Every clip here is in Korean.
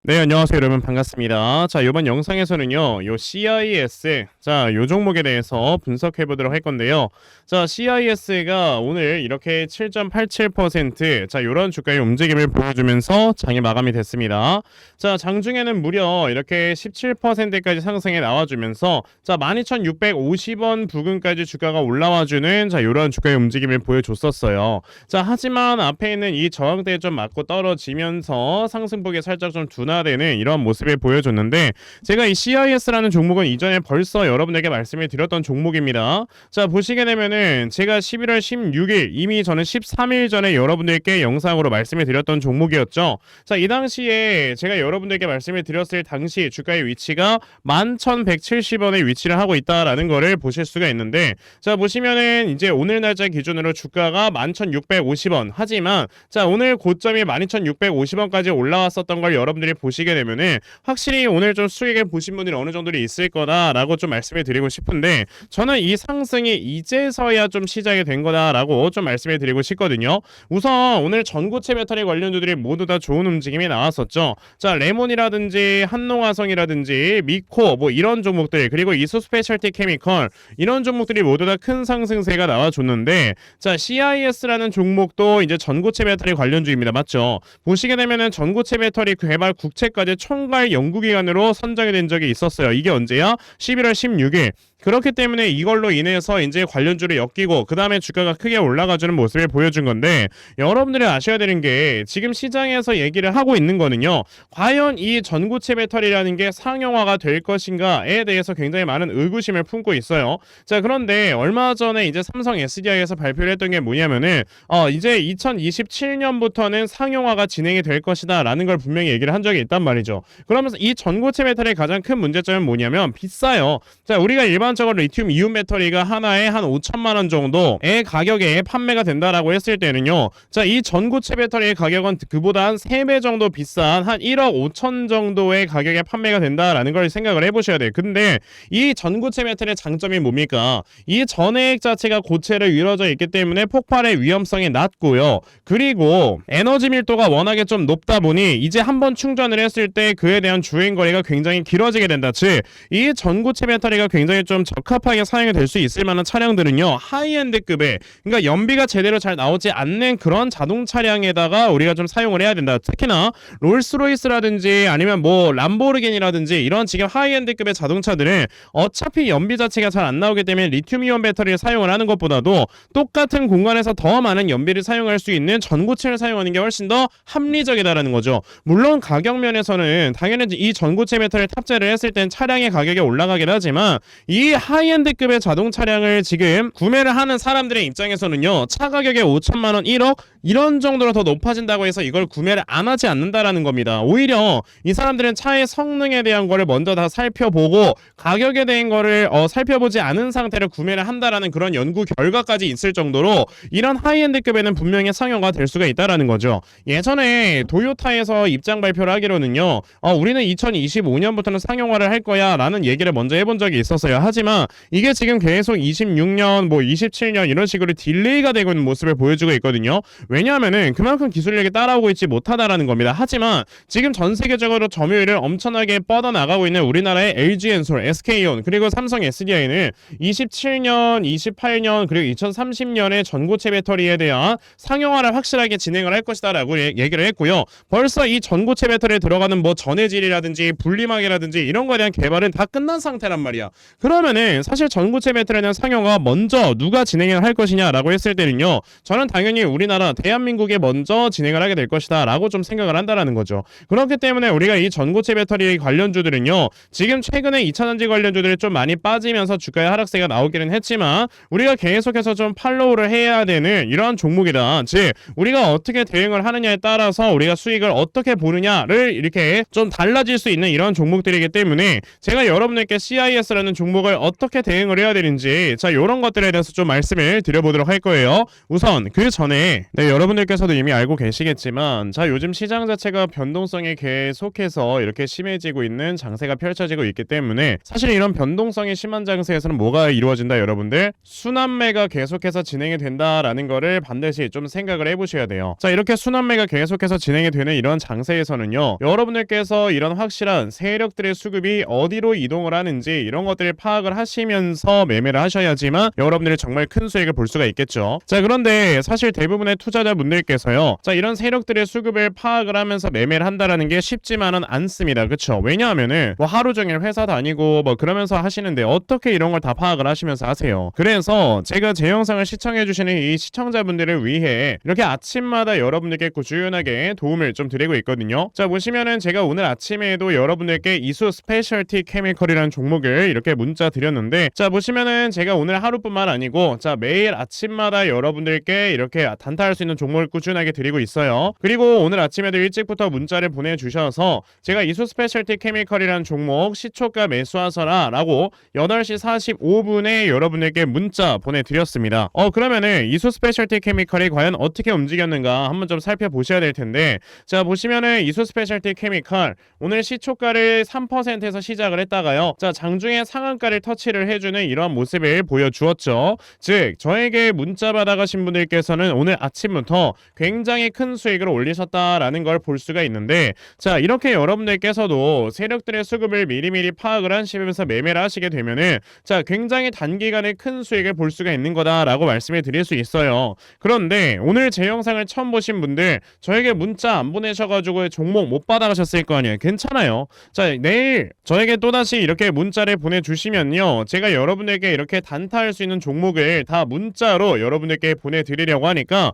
네, 안녕하세요, 여러분. 반갑습니다. 자, 이번 영상에서는요, 요 CIS, 자, 요 종목에 대해서 분석해 보도록 할 건데요. 자, CIS가 오늘 이렇게 7.87%, 자, 요런 주가의 움직임을 보여주면서 장이 마감이 됐습니다. 자, 장중에는 무려 이렇게 17%까지 상승해 나와주면서, 자, 12,650원 부근까지 주가가 올라와주는, 자, 요런 주가의 움직임을 보여줬었어요. 자, 하지만 앞에 있는 이 저항대에 좀 맞고 떨어지면서 상승폭이 살짝 좀 둔화되는 이런 모습을 보여줬는데, 제가 이 CIS라는 종목은 이전에 벌써 여러분에게 말씀을 드렸던 종목입니다. 자, 보시게 되면은 제가 11월 16일 이미 저는 13일 전에 여러분들께 영상으로 말씀을 드렸던 종목이었죠. 자, 이 당시에 제가 여러분들께 말씀을 드렸을 당시 주가의 위치가 11,170원에 위치를 하고 있다라는 거를 보실 수가 있는데, 자, 보시면은 이제 오늘 날짜 기준으로 주가가 11,650원, 하지만 자, 오늘 고점이 12,650원까지 올라왔었던 걸 여러분들이 보시게 되면은 확실히 오늘 좀 수익을 보신 분들이 어느 정도 있을 거다라고 좀 말씀을 드리고 싶은데, 저는 이 상승이 이제서야 좀 시작이 된 거다라고 좀 말씀을 드리고 싶거든요. 우선 오늘 전고체 배터리 관련주들이 모두 다 좋은 움직임이 나왔었죠. 자, 레몬이라든지 한농화성이라든지 미코 뭐 이런 종목들, 그리고 이수 스페셜티 케미컬, 이런 종목들이 모두 다 큰 상승세가 나와줬는데, 자, CIS라는 종목도 이제 전고체 배터리 관련주입니다. 맞죠? 보시게 되면은 전고체 배터리 개발 국채까지 총괄 연구기관으로 선정이 된 적이 있었어요. 이게 언제야? 11월 16일. 그렇기 때문에 이걸로 인해서 이제 관련주를 엮이고 그 다음에 주가가 크게 올라가주는 모습을 보여준 건데, 여러분들이 아셔야 되는 게 지금 시장에서 얘기를 하고 있는 거는요, 과연 이 전고체 배터리라는 게 상용화가 될 것인가에 대해서 굉장히 많은 의구심을 품고 있어요. 자, 그런데 얼마 전에 이제 삼성 SDI에서 발표를 했던 게 뭐냐면은 이제 2027년부터는 상용화가 진행이 될 것이다 라는 걸 분명히 얘기를 한 적이 있단 말이죠. 그러면서 이 전고체 배터리의 가장 큰 문제점은 뭐냐면 비싸요. 자, 우리가 일반적으로 리튬 이온 배터리가 하나에 한 5천만 원 정도의 가격에 판매가 된다라고 했을 때는요, 자, 이 전고체 배터리의 가격은 그보다 한 3배 정도 비싼 한 1억 5천 정도의 가격에 판매가 된다라는 걸 생각을 해보셔야 돼요. 근데 이 전고체 배터리의 장점이 뭡니까? 이 전해액 자체가 고체로 이루어져 있기 때문에 폭발의 위험성이 낮고요. 그리고 에너지 밀도가 워낙에 좀 높다 보니 이제 한번 충전을 했을 때 그에 대한 주행 거리가 굉장히 길어지게 된다. 즉, 이 전고체 배터리가 굉장히 좀 적합하게 사용이 될 수 있을 만한 차량들은요, 하이엔드급의, 그러니까 연비가 제대로 잘 나오지 않는 그런 자동 차량에다가 우리가 좀 사용을 해야 된다. 특히나 롤스로이스라든지 아니면 뭐 람보르기니라든지 이런 지금 하이엔드급의 자동차들은 어차피 연비 자체가 잘 안 나오기 때문에 리튬이온 배터리를 사용을 하는 것보다도 똑같은 공간에서 더 많은 연비를 사용할 수 있는 전고체를 사용하는 게 훨씬 더 합리적이다라는 거죠. 물론 가격 면에서는 당연히 이 전고체 배터리를 탑재를 했을 땐 차량의 가격이 올라가긴 하지만, 이 하이엔드급의 자동 차량을 지금 구매를 하는 사람들의 입장에서는요, 차 가격이 5천만 원, 1억 이런 정도로 더 높아진다고 해서 이걸 구매를 안 하지 않는다라는 겁니다. 오히려 이 사람들은 차의 성능에 대한 거를 먼저 다 살펴보고 가격에 대한 거를 살펴보지 않은 상태로 구매를 한다라는 그런 연구 결과까지 있을 정도로 이런 하이엔드급에는 분명히 상용화 될 수가 있다라는 거죠. 예전에 도요타에서 입장 발표를 하기로는요, 우리는 2025년부터는 상용화를 할 거야 라는 얘기를 먼저 해본 적이 있었어요. 하지만 이게 지금 계속 26년 뭐 27년 이런 식으로 딜레이가 되고 있는 모습을 보여주고 있거든요. 왜냐하면은 그만큼 기술력이 따라오고 있지 못하다라는 겁니다. 하지만 지금 전 세계적으로 점유율을 엄청나게 뻗어나가고 있는 우리나라의 LG엔솔, SK온, 그리고 삼성 SDI는 27년, 28년, 그리고 2030년에 전고체 배터리에 대한 상용화를 확실하게 진행을 할 것이다라고 얘기를 했고요. 벌써 이 전고체 배터리에 들어가는 뭐 전해질이라든지 분리막이라든지 이런 거에 대한 개발은 다 끝난 상태란 말이야. 그러면은 사실 전고체 배터리에 대한 상용화 먼저 누가 진행을 할 것이냐라고 했을 때는요, 저는 당연히 우리나라 대한민국에 먼저 진행을 하게 될 것이다 라고 좀 생각을 한다라는 거죠. 그렇기 때문에 우리가 이 전고체 배터리 관련주들은요, 지금 최근에 2차전지 관련주들이 좀 많이 빠지면서 주가의 하락세가 나오기는 했지만 우리가 계속해서 좀 팔로우를 해야 되는 이러한 종목이다. 즉, 우리가 어떻게 대응을 하느냐에 따라서 우리가 수익을 어떻게 보느냐를 이렇게 좀 달라질 수 있는 이런 종목들이기 때문에 제가 여러분들께 CIS라는 종목을 걸 어떻게 대응을 해야 되는지 자 요런 것들에 대해서 좀 말씀을 드려보도록 할 거예요. 우선 그 전에 여러분들께서도 이미 알고 계시겠지만 자 요즘 시장 자체가 변동성이 계속해서 이렇게 심해지고 있는 장세가 펼쳐지고 있기 때문에 사실 이런 변동성이 심한 장세에서는 뭐가 이루어진다 여러분들? 순환매가 계속해서 진행이 된다라는 거를 반드시 좀 생각을 해보셔야 돼요. 자 이렇게 순환매가 계속해서 진행이 되는 이런 장세에서는요 여러분들께서 이런 확실한 세력들의 수급이 어디로 이동을 하는지 이런 것들을 파악을 하시면서 매매를 하셔야지만 여러분들이 정말 큰 수익을 볼 수가 있겠죠. 자 그런데 사실 대부분의 투자자분들께서요 자 이런 세력들의 수급을 파악을 하면서 매매를 한다라는 게 쉽지만은 않습니다. 그쵸? 왜냐하면은 뭐 하루 종일 회사 다니고 뭐 그러면서 하시는데 어떻게 이런 걸 다 파악을 하시면서 하세요. 그래서 제가 제 영상을 시청해주시는 이 시청자분들을 위해 이렇게 아침마다 여러분들께 꾸준하게 도움을 좀 드리고 있거든요. 자 보시면은 제가 오늘 아침에도 여러분들께 이수 스페셜티 케미컬이라는 종목을 이렇게 문자 드렸는데 자 보시면은 제가 오늘 하루뿐만 아니고 자 매일 아침마다 여러분들께 이렇게 단타할 수 있는 종목을 꾸준하게 드리고 있어요. 그리고 오늘 아침에도 일찍부터 문자를 보내주셔서 제가 이수 스페셜티 케미컬이라는 종목 시초가 매수하셔라 라고 8시 45분에 여러분들께 문자 보내드렸습니다. 그러면은 이수 스페셜티 케미컬이 과연 어떻게 움직였는가 한번 좀 살펴보셔야 될 텐데 자 보시면은 이수 스페셜티 케미컬 오늘 시초가를 3%에서 시작을 했다가요 자 장중에 상한가를 터치를 해주는 이러한 모습을 보여주었죠. 즉 저에게 문자 받아가신 분들께서는 오늘 아침부터 굉장히 큰 수익을 올리셨다라는 걸 볼 수가 있는데 자 이렇게 여러분들께서도 세력들의 수급을 미리미리 파악을 하시면서 매매를 하시게 되면은 자 굉장히 단기간에 큰 수익을 볼 수가 있는 거다라고 말씀을 드릴 수 있어요. 그런데 오늘 제 영상을 처음 보신 분들 저에게 문자 안 보내셔가지고 종목 못 받아가셨을 거 아니에요. 괜찮아요. 자 내일 저에게 또다시 이렇게 문자를 보내주시면요 제가 여러분에게 이렇게 단타할 수 있는 종목을 다 문자로 여러분들께 보내드리려고 하니까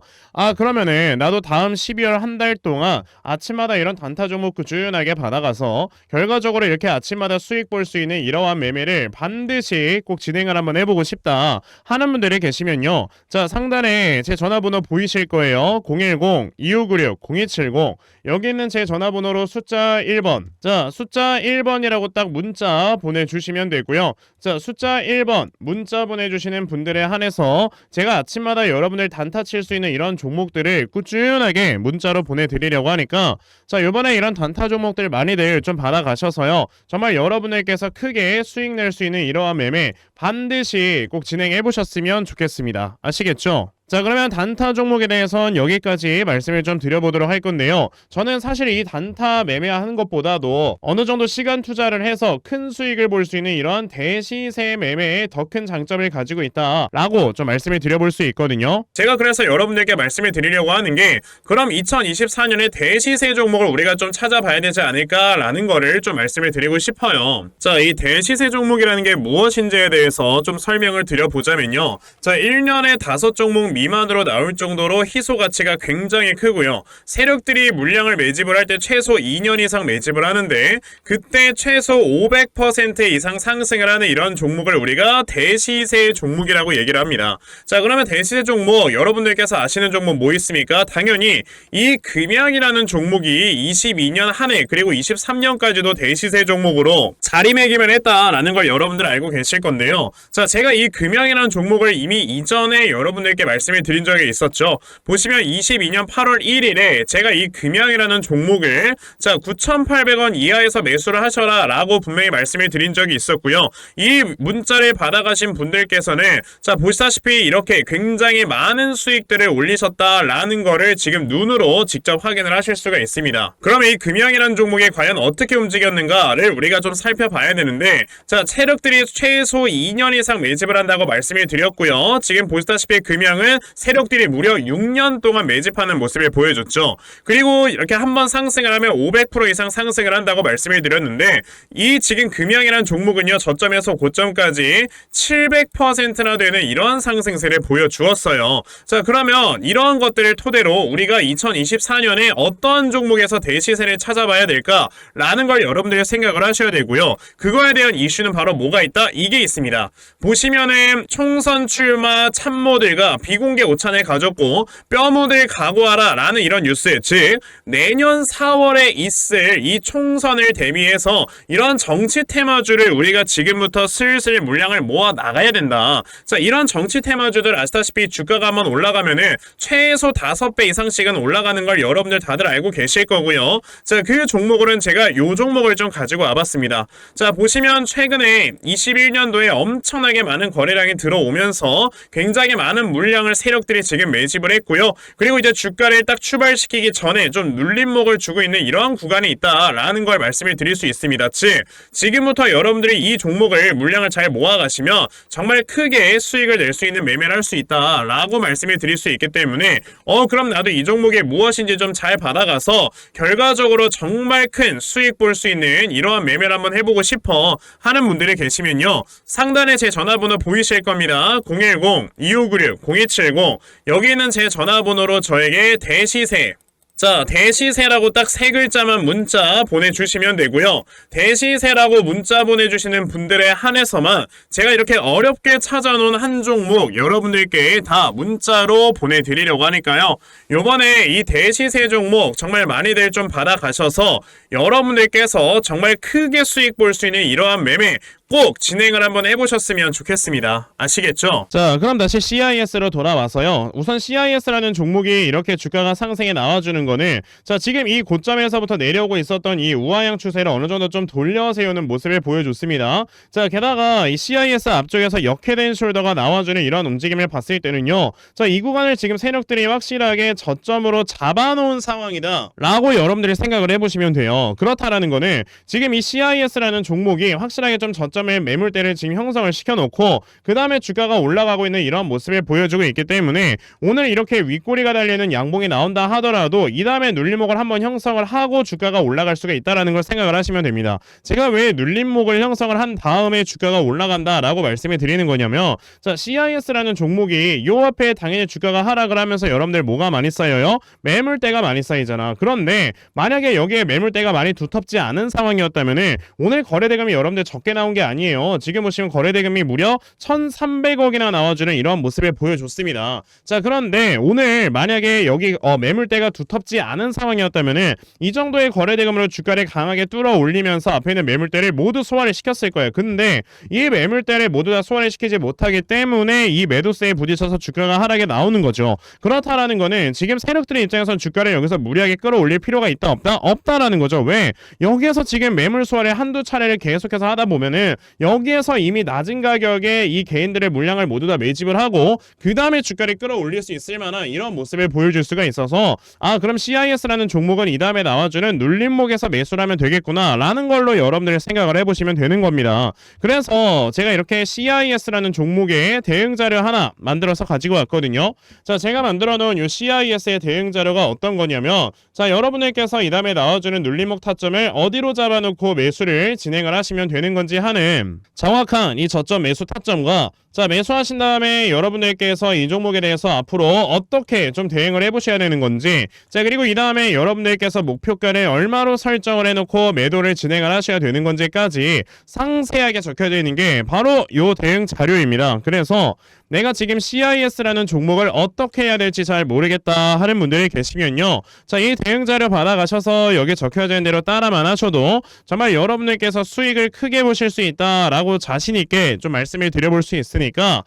그러면은 나도 다음 12월 한 달 동안 아침마다 이런 단타 종목 꾸준하게 받아가서 결과적으로 이렇게 아침마다 수익 볼 수 있는 이러한 매매를 반드시 꼭 진행을 한번 해보고 싶다 하는 분들이 계시면요 자 상단에 제 전화번호 보이실 거예요. 010-2596-0270 여기 있는 제 전화번호로 숫자 1번 자 숫자 1번이라고 딱 문자 보내주시면 되고요. 자 숫자 1번 문자 보내주시는 분들에 한해서 제가 아침마다 여러분들 단타 칠 수 있는 이런 종목들을 꾸준하게 문자로 보내드리려고 하니까 자 요번에 이런 단타 종목들 많이들 좀 받아가셔서요 정말 여러분들께서 크게 수익 낼 수 있는 이러한 매매 반드시 꼭 진행해 보셨으면 좋겠습니다. 아시겠죠? 자 그러면 단타 종목에 대해서는 여기까지 말씀을 좀 드려보도록 할 건데요. 저는 사실 이 단타 매매하는 것보다도 어느 정도 시간 투자를 해서 큰 수익을 볼 수 있는 이런 대시세 매매에 더 큰 장점을 가지고 있다라고 좀 말씀을 드려볼 수 있거든요. 제가 그래서 여러분들께 말씀을 드리려고 하는 게 그럼 2024년에 대시세 종목을 우리가 좀 찾아봐야 되지 않을까라는 거를 좀 말씀을 드리고 싶어요. 자 이 대시세 종목이라는 게 무엇인지에 대해서 좀 설명을 드려보자면요. 자 1년에 5종목 미만으로 나올 정도로 희소 가치가 굉장히 크고요. 세력들이 물량을 매집을 할 때 최소 2년 이상 매집을 하는데 그때 최소 500% 이상 상승을 하는 이런 종목을 우리가 대시세 종목이라고 얘기를 합니다. 자 그러면 대시세 종목 여러분들께서 아시는 종목 뭐 있습니까? 당연히 이 금양이라는 종목이 22년 한 해 그리고 23년까지도 대시세 종목으로 자리매김을 했다라는 걸 여러분들 알고 계실 건데요. 자 제가 이 금양이라는 종목을 이미 이전에 여러분들께 말씀을 드린 적이 있었죠. 보시면 22년 8월 1일에 제가 이 금양이라는 종목을 자 9,800원 이하에서 매수를 하셔라 라고 분명히 말씀을 드린 적이 있었고요. 이 문자를 받아가신 분들께서는 자 보시다시피 이렇게 굉장히 많은 수익들을 올리셨다라는 거를 지금 눈으로 직접 확인을 하실 수가 있습니다. 그럼 이 금양이라는 종목이 과연 어떻게 움직였는가를 우리가 좀 살펴봐야 되는데 자 세력들이 최소 2년 이상 매집을 한다고 말씀을 드렸고요. 지금 보시다시피 금양은 세력들이 무려 6년 동안 매집하는 모습을 보여줬죠. 그리고 이렇게 한번 상승을 하면 500% 이상 상승을 한다고 말씀을 드렸는데 이 지금 금양이라는 종목은요 저점에서 고점까지 700%나 되는 이러한 상승세를 보여주었어요. 자 그러면 이러한 것들을 토대로 우리가 2024년에 어떤 종목에서 대시세를 찾아봐야 될까라는 걸 여러분들이 생각을 하셔야 되고요. 그거에 대한 이슈는 바로 뭐가 있다? 이게 있습니다. 보시면은 총선 출마 참모들과 비공 항공기 오찬을 가졌고 뼈묻을 각오하라 라는 이런 뉴스, 즉 내년 4월에 있을 이 총선을 대비해서 이런 정치 테마주를 우리가 지금부터 슬슬 물량을 모아 나가야 된다. 자, 이런 정치 테마주들 아시다시피 주가가 한번 올라가면은 최소 5배 이상씩은 올라가는 걸 여러분들 다들 알고 계실 거고요. 자, 그 종목으로는 제가 요 종목을 좀 가지고 와봤습니다. 자, 보시면 최근에 21년도에 엄청나게 많은 거래량이 들어오면서 굉장히 많은 물량을 세력들이 지금 매집을 했고요. 그리고 이제 주가를 딱 출발시키기 전에 좀 눌림목을 주고 있는 이러한 구간이 있다라는 걸 말씀을 드릴 수 있습니다. 즉, 지금부터 여러분들이 이 종목을 물량을 잘 모아가시면 정말 크게 수익을 낼 수 있는 매매를 할 수 있다라고 말씀을 드릴 수 있기 때문에 그럼 나도 이 종목이 무엇인지 좀 잘 받아가서 결과적으로 정말 큰 수익 볼 수 있는 이러한 매매를 한번 해보고 싶어 하는 분들이 계시면요, 상단에 제 전화번호 보이실 겁니다. 010-2596-0270. 여기 있는 제 전화번호로 저에게 대시세, 자, 대시세라고 딱 3글자만 문자 보내주시면 되고요. 대시세라고 문자 보내주시는 분들에 한해서만 제가 이렇게 어렵게 찾아놓은 한 종목 여러분들께 다 문자로 보내드리려고 하니까요. 요번에 이 대시세 종목 정말 많이들 좀 받아가셔서 여러분들께서 정말 크게 수익 볼 수 있는 이러한 매매 꼭 진행을 한번 해보셨으면 좋겠습니다. 아시겠죠? 자, 그럼 다시 CIS로 돌아와서요. 우선 CIS라는 종목이 이렇게 주가가 상승에 나와주는 거는, 자, 지금 이 고점에서부터 내려오고 있었던 이 우하향 추세를 어느 정도 좀 돌려세우는 모습을 보여줬습니다. 자, 게다가 이 CIS 앞쪽에서 역회된 숄더가 나와주는 이런 움직임을 봤을 때는요, 자, 이 구간을 지금 세력들이 확실하게 저점으로 잡아놓은 상황이다 라고 여러분들이 생각을 해보시면 돼요. 그렇다라는 거는 지금 이 CIS라는 종목이 확실하게 좀 저점 매물대를 지금 형성을 시켜놓고 그 다음에 주가가 올라가고 있는 이런 모습을 보여주고 있기 때문에 오늘 이렇게 윗꼬리가 달리는 양봉이 나온다 하더라도 이 다음에 눌림목을 한번 형성을 하고 주가가 올라갈 수가 있다라는 걸 생각을 하시면 됩니다. 제가 왜 눌림목을 형성을 한 다음에 주가가 올라간다 라고 말씀을 드리는 거냐면, 자, CIS라는 종목이 요 앞에 당연히 주가가 하락을 하면서 여러분들 뭐가 많이 쌓여요? 매물대가 많이 쌓이잖아. 그런데 만약에 여기에 매물대가 많이 두텁지 않은 상황이었다면은 오늘 거래대금이 여러분들 적게 나온 게 아니에요. 지금 보시면 거래대금이 무려 1,300억이나 나와주는 이런 모습을 보여줬습니다. 자, 그런데 오늘 만약에 여기 매물대가 두텁지 않은 상황이었다면은 이 정도의 거래대금으로 주가를 강하게 뚫어 올리면서 앞에 있는 매물대를 모두 소화를 시켰을 거예요. 근데 이 매물대를 모두 다 소화를 시키지 못하기 때문에 이 매도세에 부딪혀서 주가가 하락에 나오는 거죠. 그렇다라는 거는 지금 세력들의 입장에서는 주가를 여기서 무리하게 끌어올릴 필요가 있다 없다? 없다라는 거죠. 왜? 여기에서 지금 매물 소화를 한두 차례를 계속해서 하다 보면은 여기에서 이미 낮은 가격에 이 개인들의 물량을 모두 다 매집을 하고 그 다음에 주가를 끌어올릴 수 있을 만한 이런 모습을 보여줄 수가 있어서, 그럼 CIS라는 종목은 이 다음에 나와주는 눌림목에서 매수를 하면 되겠구나 라는 걸로 여러분들이 생각을 해보시면 되는 겁니다. 그래서 제가 이렇게 CIS라는 종목의 대응 자료 하나 만들어서 가지고 왔거든요. 자, 제가 만들어 놓은 이 CIS의 대응 자료가 어떤 거냐면, 자, 여러분들께서 이 다음에 나와주는 눌림목 타점을 어디로 잡아놓고 매수를 진행을 하시면 되는 건지 하는 정확한 이 저점 매수 타점과, 자, 매수하신 다음에 여러분들께서 이 종목에 대해서 앞으로 어떻게 좀 대응을 해보셔야 되는 건지, 자, 그리고 이 다음에 여러분들께서 목표가를 얼마로 설정을 해놓고 매도를 진행을 하셔야 되는 건지까지 상세하게 적혀져 있는 게 바로 요 대응 자료입니다. 그래서 내가 지금 CIS라는 종목을 어떻게 해야 될지 잘 모르겠다 하는 분들이 계시면요, 자, 이 대응 자료 받아가셔서 여기 적혀져 있는 대로 따라만 하셔도 정말 여러분들께서 수익을 크게 보실 수 있다라고 자신있게 좀 말씀을 드려볼 수 있으니까,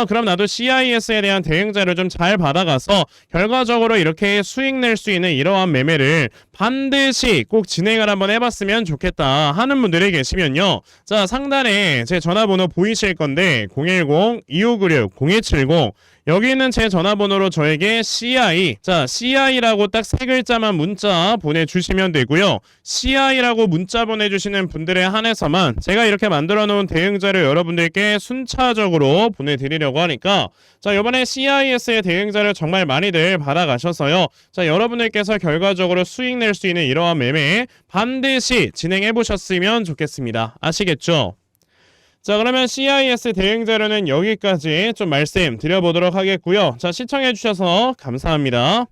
그럼 나도 CIS에 대한 대응 자료 좀 잘 받아가서 결과적으로 이렇게 수익 낼 수 있는 이러한 매매를 반드시 꼭 진행을 한번 해봤으면 좋겠다 하는 분들이 계시면요, 자, 상단에 제 전화번호 보이실 건데 010-2596-0270 여기 있는 제 전화번호로 저에게 CI라고 딱 3글자만 문자 보내주시면 되고요. CI라고 문자 보내주시는 분들에 한해서만 제가 이렇게 만들어 놓은 대응자료 여러분들께 순차적으로 보내드리려고 하니까, 자, 이번에 CIS의 대응자료 정말 많이들 받아가셔서요, 자, 여러분들께서 결과적으로 수익 낼 수 있는 이러한 매매 반드시 진행해 보셨으면 좋겠습니다. 아시겠죠? 자, 그러면 CIS 대응 자료는 여기까지 좀 말씀 드려보도록 하겠고요. 자, 시청해 주셔서 감사합니다.